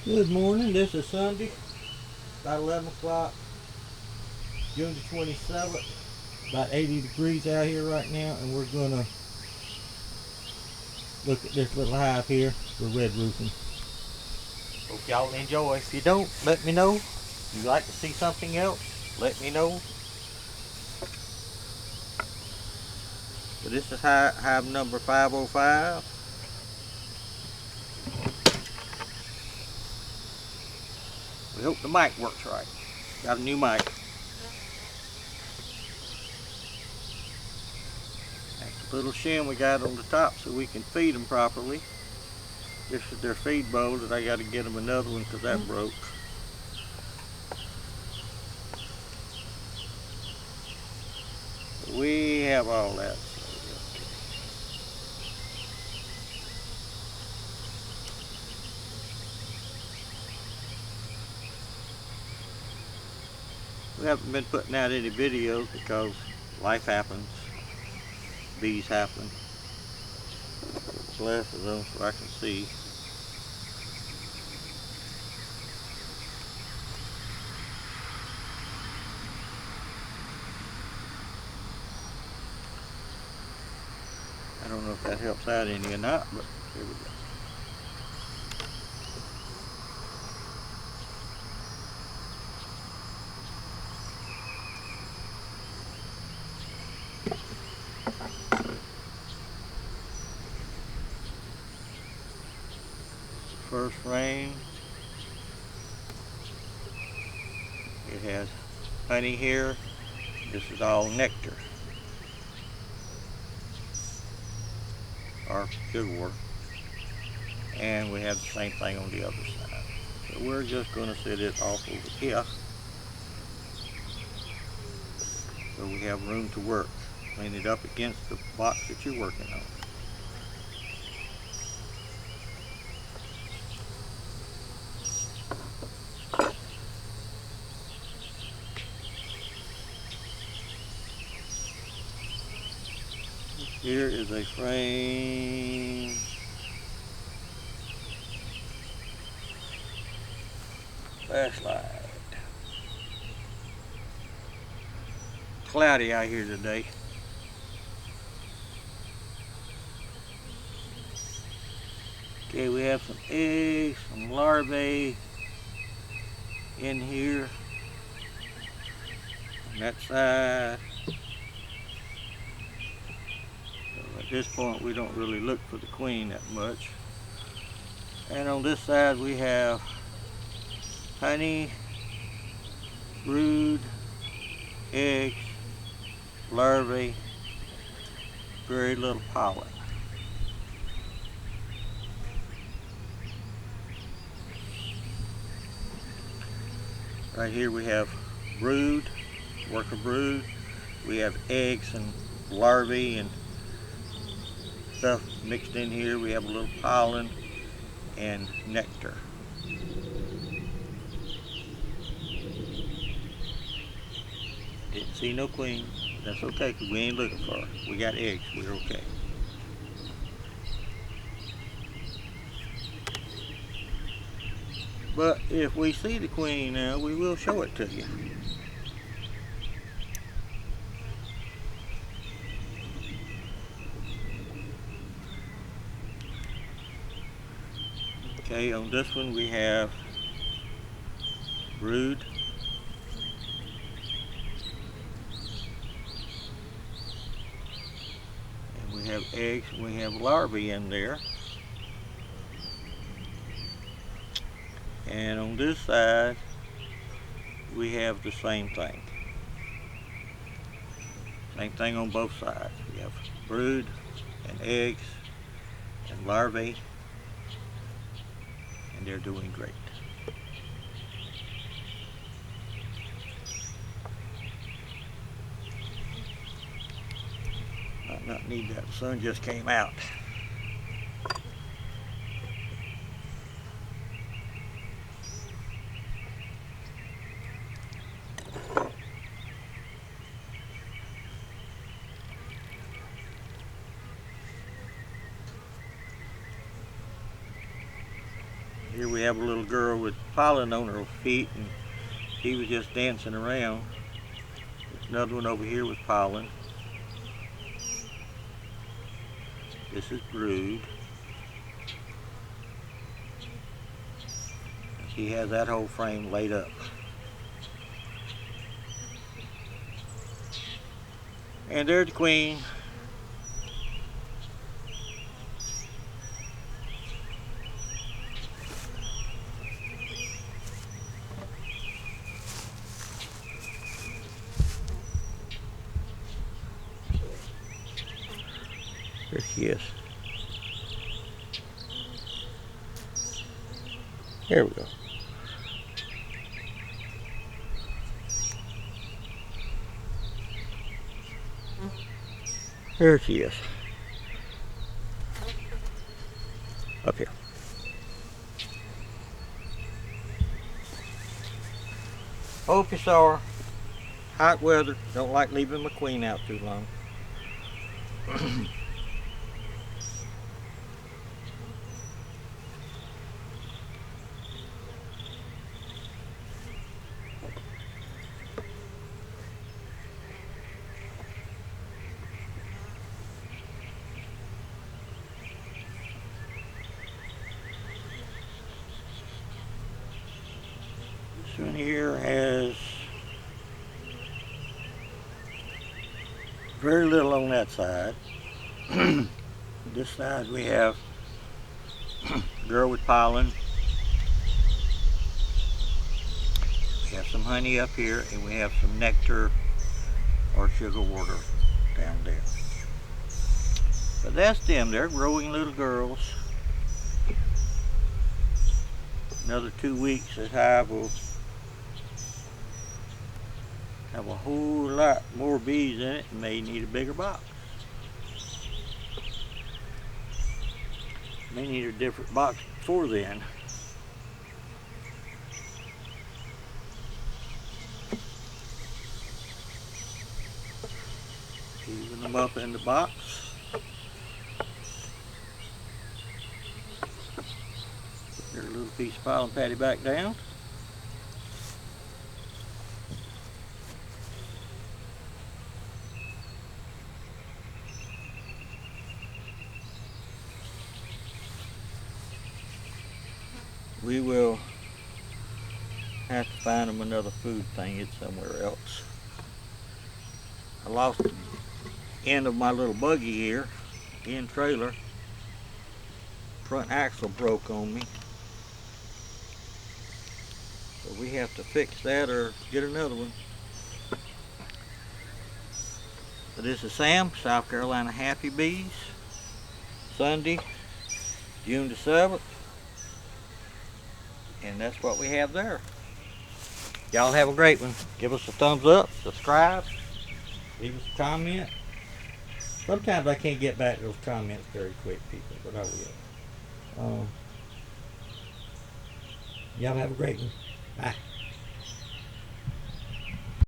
Good morning. This is Sunday, about 11 o'clock, June the 27th. About 80 degrees out here right now, and we're going to look at this little hive here for red roofing. Hope y'all enjoy. If you don't, let me know. If you'd like to see something else, let me know. So this is hive number 505. We hope the mic works right. Got a new mic. That's the little shim we got on the top so we can feed them properly. This is their feed bowl that I got to get them another one because that broke. We have all that. We haven't been putting out any videos because life happens. Bees happen. Glasses on so I can see. I don't know if that helps out any or not, but here we go. First rain. It has honey here. This is all nectar or sugar. And we have the same thing on the other side. So we're just going to set it off over here so we have room to work. Clean it up against the box that you're working on. Here is a frame flashlight. Cloudy out here today. Okay, we have some eggs, some larvae in here on that side. So at this point we don't really look for the queen that much. And on this side we have honey, brood, eggs, larvae, very little pollen. Right here we have brood, worker brood. We have eggs and larvae and stuff mixed in here. We have a little pollen and nectar. Didn't see no queen. That's okay because we ain't looking for her. We got eggs. We're okay. But if we see the queen now, we will show it to you. Okay, on this one we have brood. And we have eggs and we have larvae in there. And on this side, we have the same thing. Same thing on both sides. We have brood and eggs and larvae, and they're doing great. Might not need that. The sun just came out. Here we have a little girl with pollen on her feet, and she was just dancing around. There's another one over here with pollen. This is brood. She has that whole frame laid up. And there's the queen. There she is. There we go. There she is. Up here. Hope you saw her. Hot weather. Don't like leaving my queen out too long. This one here has very little on that side. This side we have girl with pollen. We have some honey up here, and we have some nectar or sugar water down there. But that's them. They're growing little girls. Another 2 weeks, this hive will have a whole lot more bees in it and may need a bigger box. May need a different box before then. Even them up in the box. Put their little piece of pollen patty back down. We will have to find them another food thing. It's somewhere else. I lost the end of my little buggy here, end trailer. Front axle broke on me. So we have to fix that or get another one. So this is Sam, South Carolina Happy Bees. Sunday, June the 7th. And that's what we have there. Y'all have a great one. Give us a thumbs up, subscribe, leave us a comment. Sometimes I can't get back to those comments very quick, people, but I will. Y'all have a great one. Bye.